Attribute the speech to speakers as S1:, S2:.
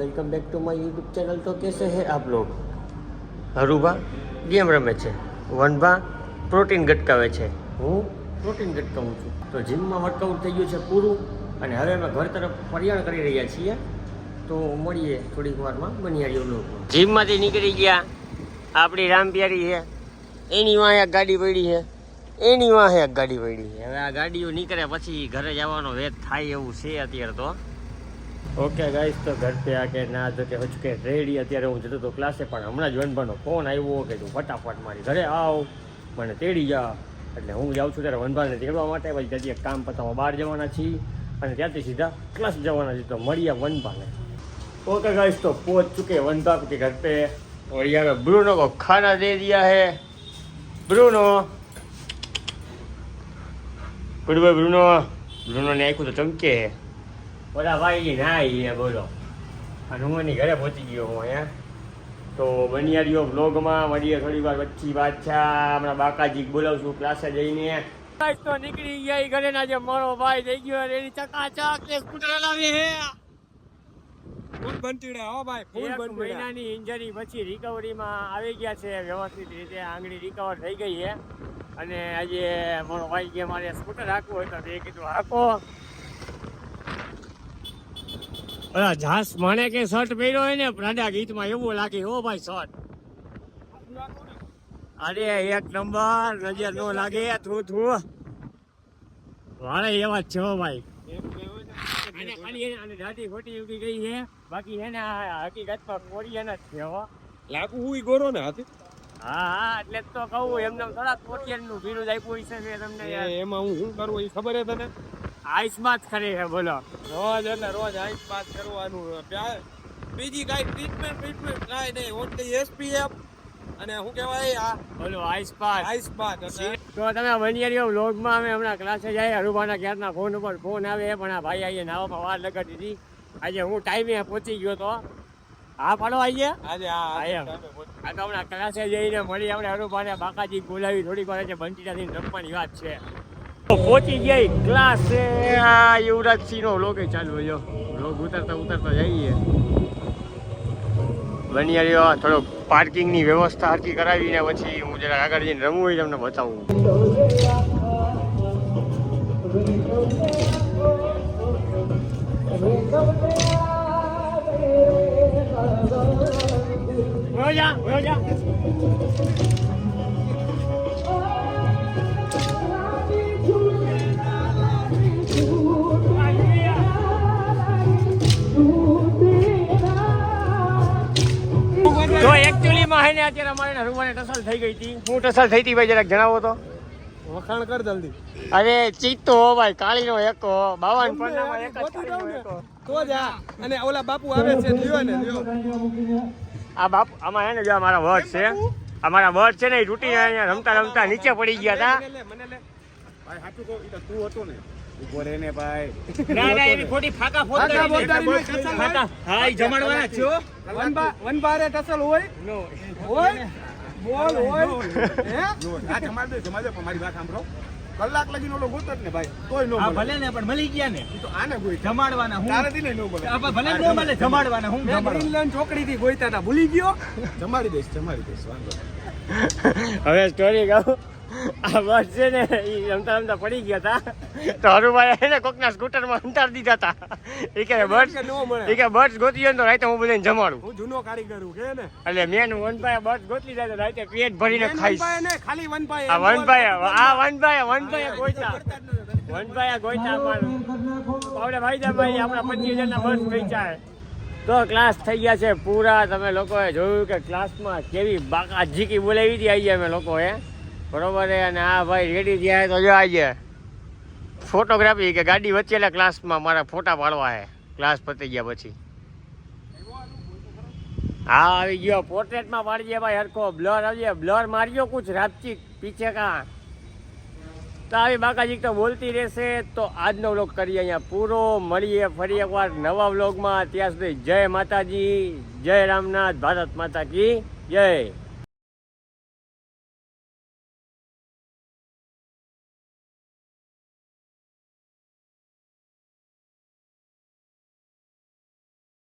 S1: Welcome back to my YouTube channel. तो कैसे हैं आप लोग? હરુભા ગેમ રમે છે, વનભા પ્રોટીન ગટકાવે છે, હું પ્રોટીન ગટકાવું છું। તો જીમમાં વર્કઆઉટ થઈ ગયું છે પૂરું અને હવે અમે ઘર તરફ પ્રયાણ કરી રહ્યા છીએ। તો મળીએ થોડીક વારમાં બનિયારીઓ લોકમાં। જીમમાંથી નીકળી ગયા, આપણી રામપ્યારી છે, એની વાંહે એક ગાડી પડી છે, એની વાંહે એક ગાડી પડી છે। હવે આ ગાડીઓ નીકળે પછી ઘરે જવાનો વેત થાય એવું છે અત્યારે તો। ઓકે ગાઈસ, તો ઘર पे आके ना जो के हो चुके रेडी। અત્યારે હું જતો તો ક્લાસે, પણ હમણાં જ વનભાનો ફોન આવ્યો કે તું ફટાફટ મારી ઘરે આવ, મને તેડી જા। એટલે હું જાઉં છું ત્યારે વનભાને તેડવા માટે। પછી ત્યાંથી એક કામ પતાવવા બહાર જવાના છીએ અને ત્યાંથી સીધા ક્લાસ જવાના છીએ। તો મળીએ વનભાને। ओके गाइस, तो पहुंच चुके वनभा के घर पे और यार ब्रूनो को खाना दे दिया है। Bruno good bye. ब्रूनो ने आँखों तो चमके है। बोला भाई ना ये बोलो અને હું એની ઘરે પહોંચી ગયો હું અહીંયા। તો બનિયારીઓ બ્લોગમાં મળીએ થોડી વાર વચ્ચી વાત છે। હમણાં બાકાજી બોલાવું છું ક્લાસે જઈને। તો નીકળી ગયા ઘરે ના, જે મારો ભાઈ થઈ ગયો એની ચકાચક સ્કૂટર લાવી છે। ફૂલ બંટીડા હો ભાઈ, ફૂલ બંટીડા। મહિનાની ઇન્જરી પછી રિકવરીમાં આવી ગયા છે, વ્યવસ્થિત રીતે આંગળી રિકવર થઈ ગઈ છે। અને આજે મારો ભાઈ કે મારે સ્કૂટર હાંકવું હોય તો મેં કીધું હાંકો। ઝાસ માણે કે શર્ટ પહેર્યો હોય ને પ્રાડા ગીતમાં એવું લાગે હો ભાઈ શર્ટ। અરે એક નંબર, નજર નો લાગે થૂ વાળે એવા જ છે હો ભાઈ। અને દાઢી ખોટી ઉગી ગઈ છે, બાકી છે ને હકીકતમાં કોરિયન જ છે હો।
S2: લાગુ હું ગોરો ને હાથી।
S1: હા એટલે જ તો કહું, એમને થોડા કોરિયન નું બિરુદ આપ્યું છે મેં તમને।
S2: એમાં હું શું કરું એ ખબર હે તને?
S1: આઈસ બાથ કરે છે બોલો
S2: રોજ, એટલે રોજ આઈસ બાથ કરવાનું। બીજી કઈ ટ્રીટમેન્ટ કાંઈ નહીં, ઓનલી એસપીએફ અને શું કહેવાય આ
S1: બોલો આઈસ બાથ। તો તમે બનિયારીઓ વ્લોગમાં અમે હમણાં ક્લાસે જાય, હરુભાના ક્યારના ફોન ઉપર ફોન આવે, પણ આ ભાઈ અહીંયા નાવામાં વાર લગાડી દીધી। આજે હું ટાઈમે પહોંચી ગયો તો। હા પાડો આજે
S2: આજે
S1: આ તો હમણાં ક્લાસે જઈને મળી આપણે હરુભાને બાકાજી બોલાવી થોડીક વાર છે, બંટીટાથી રમવાની વાત છે। પહોંચી ગયા ક્લાસ છે। આ યુવરાજસિંહ નો વ્લોગ ચાલુ હોય, વ્લોગ ઉતરતા જઈએ। બનિયારીઓ થોડોક પાર્કિંગની વ્યવસ્થા હરકી કરાવીને પછી હું જરા આગળ જઈને રમવું હોય તમને બતાવું। તો એકચ્યુઅલીમાં હે ને અત્યારે અમારે હરુભાને ટસલ થઈ ગઈ હતી। હું ટસલ થઈ હતી ભાઈ જરાક જણાવો તો?
S2: વખાણ કર જલ્દી।
S1: અરે ચીતો હો ભાઈ, કાળીનો એકો 52 પન્નામાં એક જ કાળીનો એકો
S2: તો જા। અને ઓલા બાપુ આવે છે, લ્યો ને લ્યો।
S1: આ બાપુ આમાં હે ને જો અમારા વર્ડ છે, અમારા વર્ડ છે ને એ તૂટી અહીંયા રમતા નીચે પડી ગયા હતા।
S2: મને લે ભાઈ, હાચું કહું ઈ તો તું હતો ને, ઉભો રહે ને ભાઈ।
S1: ના એની ખોટી ફાકા ફોડ કરી ફાકા। હા ઈ જમાડવાના છો।
S2: વનબારે ટસલ હોય
S1: નો
S2: હોય બોલ હોય હે આ જમાડ દે પણ મારી વાત સાંભળો। કલાક લગીને ઓલો ગોતત ને ભાઈ તોય નો મળે।
S3: ભલે ને પણ મળી ગયા ને
S2: તો આને કોઈ
S3: જમાડવાના હું
S2: તારે દિને નો મળે।
S3: ભલે નો મળે જમાડવાના હું
S2: ગ્રીનલેન્ડ ચોકડી થી ગોઈતા હતા, ભૂલી ગયો? જમાડી દઈશ વાંધો।
S1: હવે સ્ટોરી કહું। આ બસ છે ને એ રમતા પડી ગયા હતા, તો હરુભાઈ એને કોકના સ્કૂટરમાં અંતાડી દીધા હતા। એ કે બર્ડ્સ ગોતી જાય તો રાતે હું બધાને જમાડું।
S2: હું જૂનો કારીગર હું કે ને,
S1: એટલે મેન વનભાઈ બર્ડ્સ ગોતી જાય તો રાતે પેટ ભરીને ખાઈશ।
S2: ખાલી વનભાઈ
S1: ગોઈતા આપણે ભાઈ આપણા 25,000 ના બસ વેચાય। તો ક્લાસ થઈ ગયા છે પૂરા। તમે લોકોએ જોયું કે ક્લાસમાં કેવી બાકાજીકી બોલાવી હતી આવી અમે લોકોએ, બરોબર છે। અને આ ભાઈ રેડી થયા તો જો આજે ફોટોગ્રાફી કે ગાડી વચ્ચેલા ક્લાસમાં મારા ફોટા પાડવા છે ક્લાસ પતી ગયા પછી। હા આવી ગયો, પોર્ટ્રેટમાં પાડજે ભાઈ હરખો, બ્લર આવજે, બ્લર મારજો કુછ રાતચી પીછે કા। તો આવી બાકાજી તો બોલતી રહેશે। તો આજનો વ્લોગ કરીએ અહીંયા પૂરો, મળીએ ફરી એકવાર નવા વ્લોગમાં। ત્યાં સુધી જય માતાજી, જય રામનાથ, ભારત માતા કી જય।